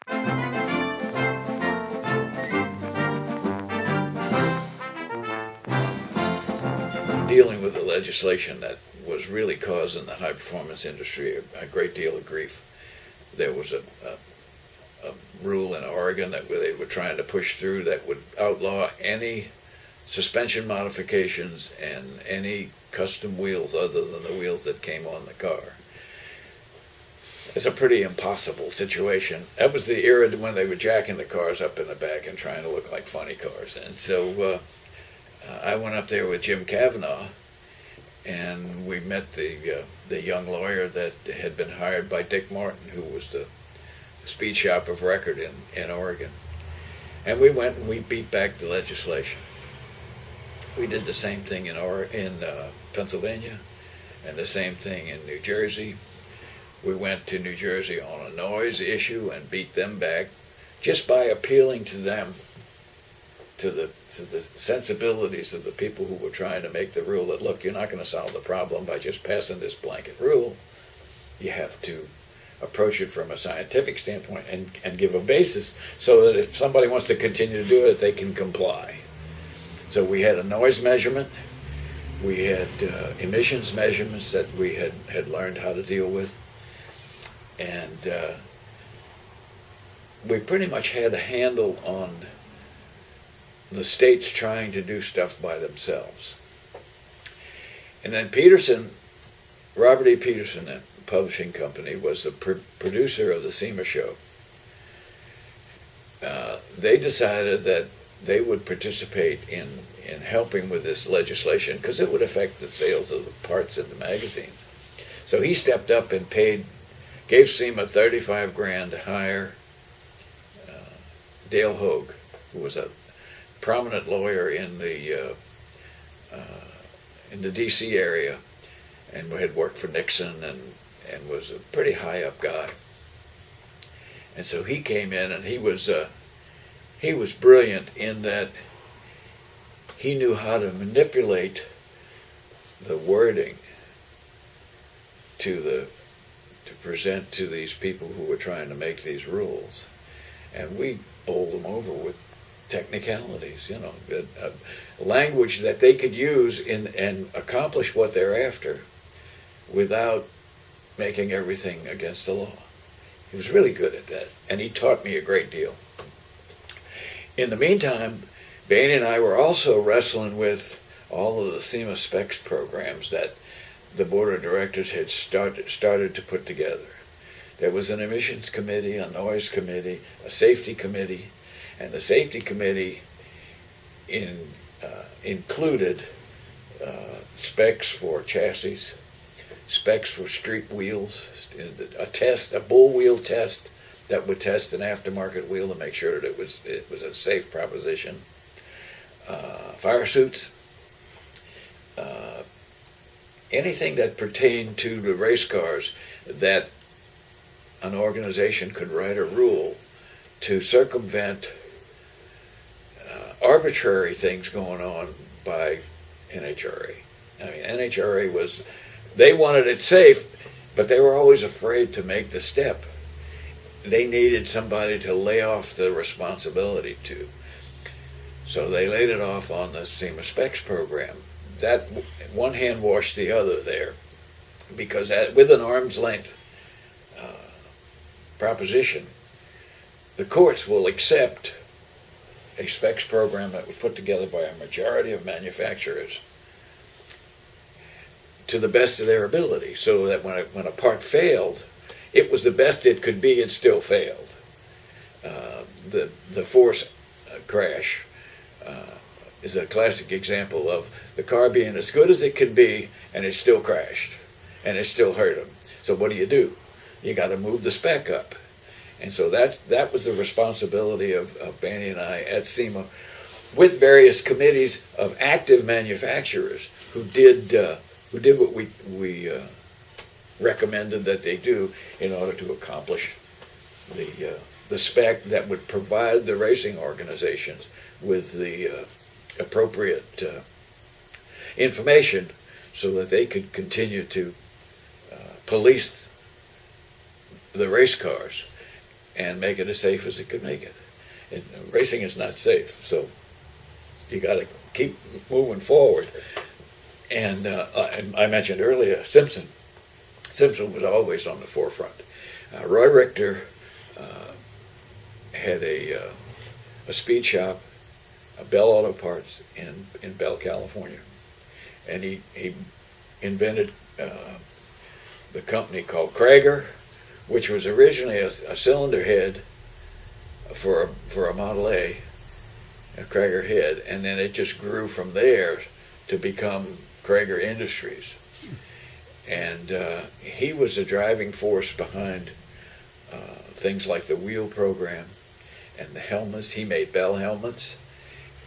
Dealing with the legislation that was really causing the high performance industry a great deal of grief. There was a rule in Oregon that they were trying to push through that would outlaw any suspension modifications and any custom wheels other than the wheels that came on the car. It's a pretty impossible situation. That was the era when they were jacking the cars up in the back and trying to look like funny cars. And so I went up there with Jim Kavanaugh, and we met the young lawyer that had been hired by Dick Martin, who was the speed shop of record in Oregon. And we went and we beat back the legislation. We did the same thing in Pennsylvania and the same thing in New Jersey. We went to New Jersey on a noise issue and beat them back just by appealing to them, to the sensibilities of the people who were trying to make the rule that, look, you're not going to solve the problem by just passing this blanket rule. You have to approach it from a scientific standpoint and give a basis so that if somebody wants to continue to do it, they can comply. So we had a noise measurement. We had emissions measurements that we had learned how to deal with. And we pretty much had a handle on the states trying to do stuff by themselves. And then Peterson, Robert E. Peterson, that publishing company, was the producer of the SEMA show. They decided that they would participate in helping with this legislation because it would affect the sales of the parts in the magazines. So he stepped up and gave SEMA $35,000 to hire Dale Hogue, who was a prominent lawyer in the D.C. area, and had worked for Nixon and was a pretty high up guy. And so he came in, and he was brilliant in that he knew how to manipulate the wording to present to these people who were trying to make these rules, and we bowled them over with technicalities, language that they could use and accomplish what they're after without making everything against the law. He was really good at that, and he taught me a great deal. In the meantime, Bain and I were also wrestling with all of the SEMA specs programs that the board of directors had started to put together. There was an emissions committee, a noise committee, a safety committee, and the safety committee included specs for chassis, specs for street wheels, a bull wheel test that would test an aftermarket wheel to make sure that it was a safe proposition, fire suits, anything that pertained to the race cars that an organization could write a rule to circumvent arbitrary things going on by NHRA. I mean, NHRA they wanted it safe, but they were always afraid to make the step. They needed somebody to lay off the responsibility to. So they laid it off on the SEMA specs program. That one hand washed the other there, because with an arm's length proposition, the courts will accept a specs program that was put together by a majority of manufacturers to the best of their ability, so that when a part failed, it was the best it could be, it still failed. The Force crash is a classic example of the car being as good as it can be, and it still crashed, and it still hurt them. So what do? You got to move the spec up. And so that was the responsibility of Banny and I at SEMA, with various committees of active manufacturers who did what we recommended that they do in order to accomplish the spec that would provide the racing organizations with the appropriate information so that they could continue to police the race cars and make it as safe as it could make it. And racing is not safe, so you got to keep moving forward. And I mentioned earlier, Simpson was always on the forefront. Roy Richter had a speed shop, Bell Auto Parts in Bell, California, and he invented the company called Krager, which was originally a cylinder head for a Model A Krager head, and then it just grew from there to become Krager Industries. And he was the driving force behind things like the wheel program and the helmets. He made Bell helmets,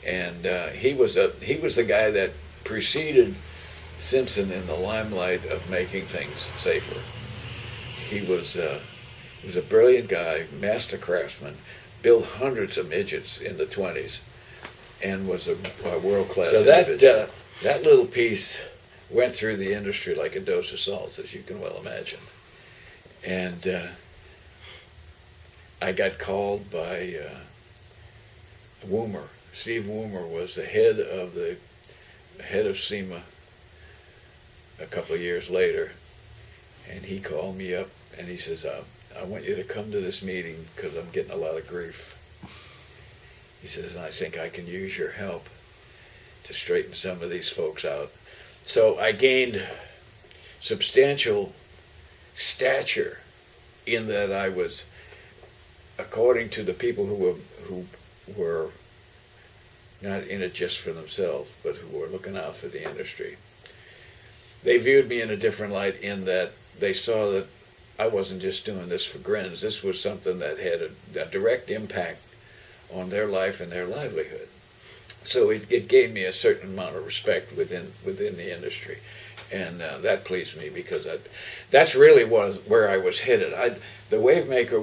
and he was the guy that preceded Simpson in the limelight of making things safer. He was a brilliant guy, master craftsman, built hundreds of midgets in the 20s, and was a world-class individual. That little piece went through the industry like a dose of salt, as you can well imagine. And I got called by Woomer. Steve Woomer was the head of SEMA a couple of years later, and he called me up and he says, I want you to come to this meeting because I'm getting a lot of grief. He says, and I think I can use your help to straighten some of these folks out. So I gained substantial stature in that I was, according to the people who were not in it just for themselves, but who were looking out for the industry. They viewed me in a different light in that they saw that I wasn't just doing this for grins. This was something that had a direct impact on their life and their livelihood. So it gave me a certain amount of respect within the industry, and that pleased me because that's really where I was headed. The Wavemaker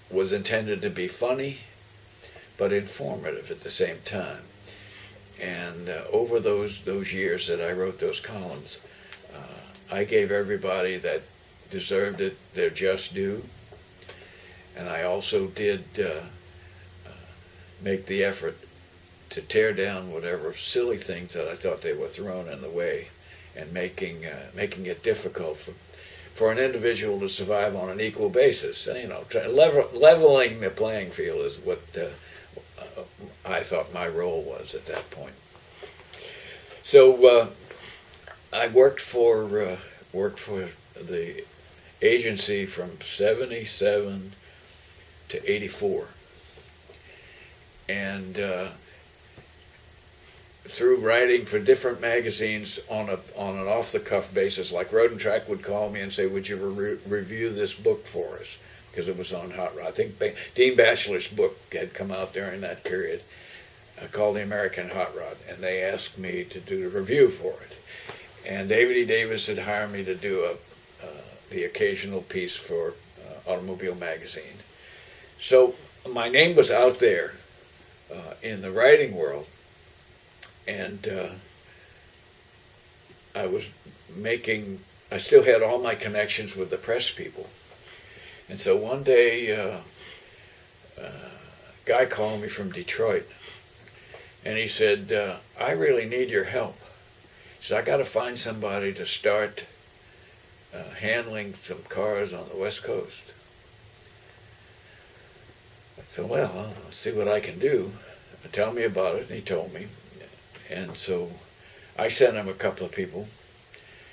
was intended to be funny, but informative at the same time. And over those years that I wrote those columns, I gave everybody that deserved it their just due, and I also did make the effort to tear down whatever silly things that I thought they were throwing in the way, and making it difficult for an individual to survive on an equal basis. And, leveling the playing field is what I thought my role was at that point. So I worked for the agency from 77 to 84, and through writing for different magazines on an off-the-cuff basis, like Road and Track would call me and say, would you review this book for us? Because it was on Hot Rod. I think Dean Batchelor's book had come out during that period, called The American Hot Rod, and they asked me to do the review for it. And David E. Davis had hired me to do the occasional piece for Automobile Magazine. So my name was out there in the writing world, and I still had all my connections with the press people. And so one day, a guy called me from Detroit, and he said, I really need your help. He said, I got to find somebody to start handling some cars on the West Coast. I said, well, I'll see what I can do. Tell me about it, and he told me. And so I sent him a couple of people.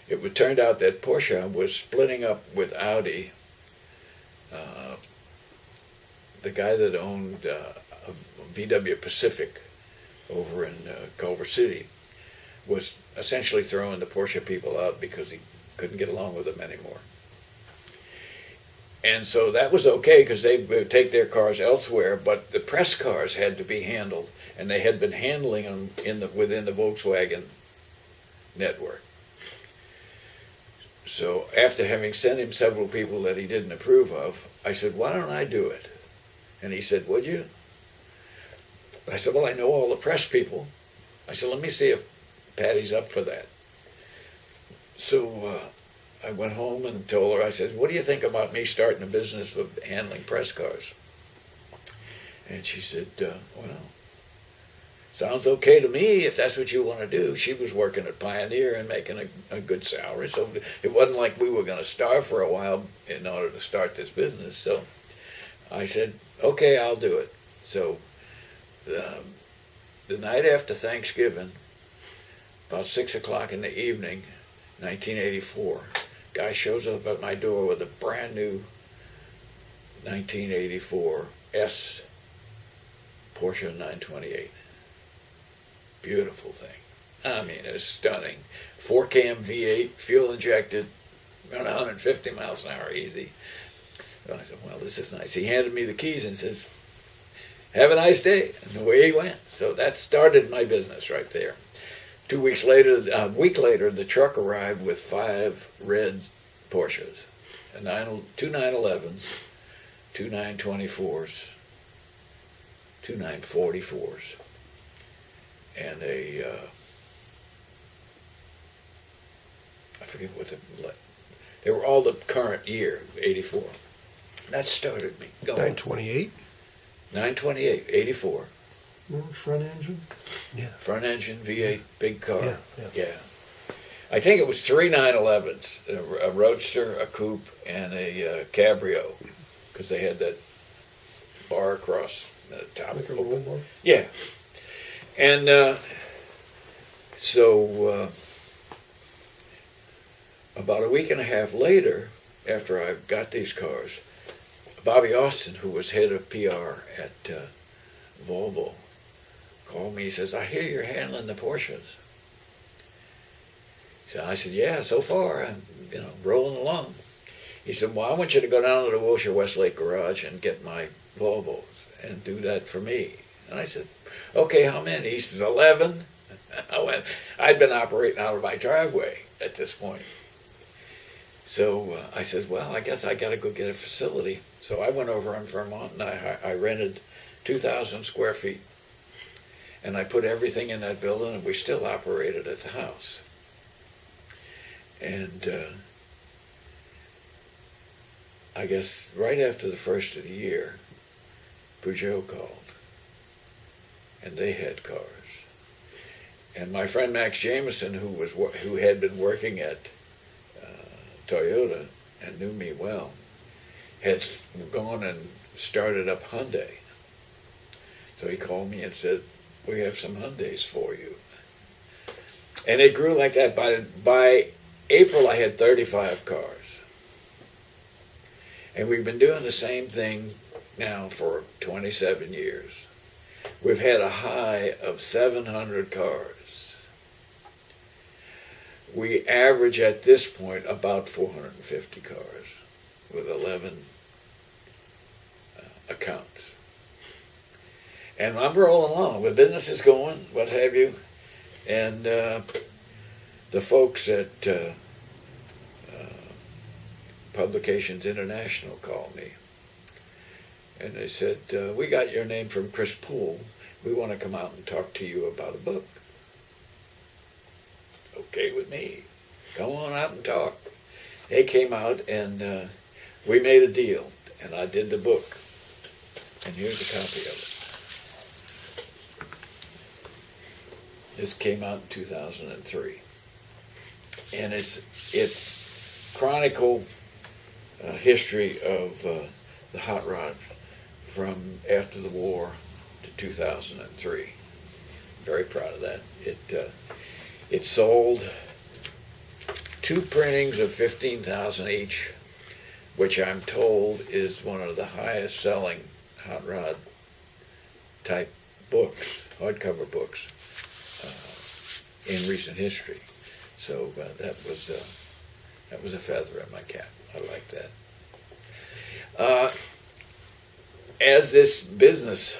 It turned out that Porsche was splitting up with Audi. The guy that owned VW Pacific over in Culver City was essentially throwing the Porsche people out because he couldn't get along with them anymore. And so that was okay because they would take their cars elsewhere, but the press cars had to be handled, and they had been handling them within the Volkswagen network. So after having sent him several people that he didn't approve of, I said, why don't I do it? And he said, would you? I said, well, I know all the press people. I said, let me see if Patty's up for that. So I went home and told her, I said, what do you think about me starting a business of handling press cars? And she said, well, sounds okay to me if that's what you want to do. She was working at Pioneer and making a good salary, so it wasn't like we were going to starve for a while in order to start this business. So I said, okay, I'll do it. So the night after Thanksgiving, about 6 o'clock in the evening, 1984, guy shows up at my door with a brand new 1984 S Porsche 928. Beautiful thing. I mean, it's stunning. 4-cam V8, fuel injected, around 150 miles an hour easy. So I said, well, this is nice. He handed me the keys and says, have a nice day. And away he went. So that started my business right there. 2 weeks later, a week later, the truck arrived with 5 red Porsches, two 911s, two 924s, two 944s, and I forget what they were all the current year, 84. That started me going. 928? 928, 84. Front engine? Yeah. Front engine, V8, big car. Yeah. I think it was 3 911s, a Roadster, a Coupe, and a Cabrio, because they had that bar across the top. Like a roll bar? Yeah. And so about a week and a half later, after I got these cars, Bobby Austin, who was head of PR at Volvo, called me. He says, I hear you're handling the Porsches. So I said, yeah, so far I'm rolling along. He said, well, I want you to go down to the Wilshire Westlake garage and get my Volvos and do that for me. And I said, okay, how many? He says, 11. I'd been operating out of my driveway at this point. So I said, well, I guess I got to go get a facility. So I went over in Vermont and I rented 2,000 square feet. And I put everything in that building, and we still operated at the house. And I guess right after the first of the year, Peugeot called, and they had cars. And my friend Max Jameson, who had been working at Toyota and knew me well, had gone and started up Hyundai. So he called me and said, we have some Hyundais for you. And it grew like that. By April, I had 35 cars. And we've been doing the same thing now for 27 years. We've had a high of 700 cars. We average at this point about 450 cars with 11 accounts. And I'm rolling along. The business is going, what have you. And the folks at Publications International called me. And they said, we got your name from Chris Poole. We want to come out and talk to you about a book. Okay with me. Come on out and talk. They came out and we made a deal. And I did the book. And here's a copy of it. This came out in 2003. And it's chronicle history of the hot rod from after the war to 2003. Very proud of that. It sold 2 printings of 15,000 each, which I'm told is one of the highest selling hot rod type books, hardcover books, in recent history. So that was a feather in my cap. I like that. As this business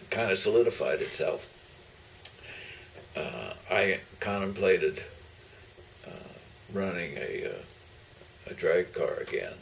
kind of solidified itself, I contemplated running a drag car again.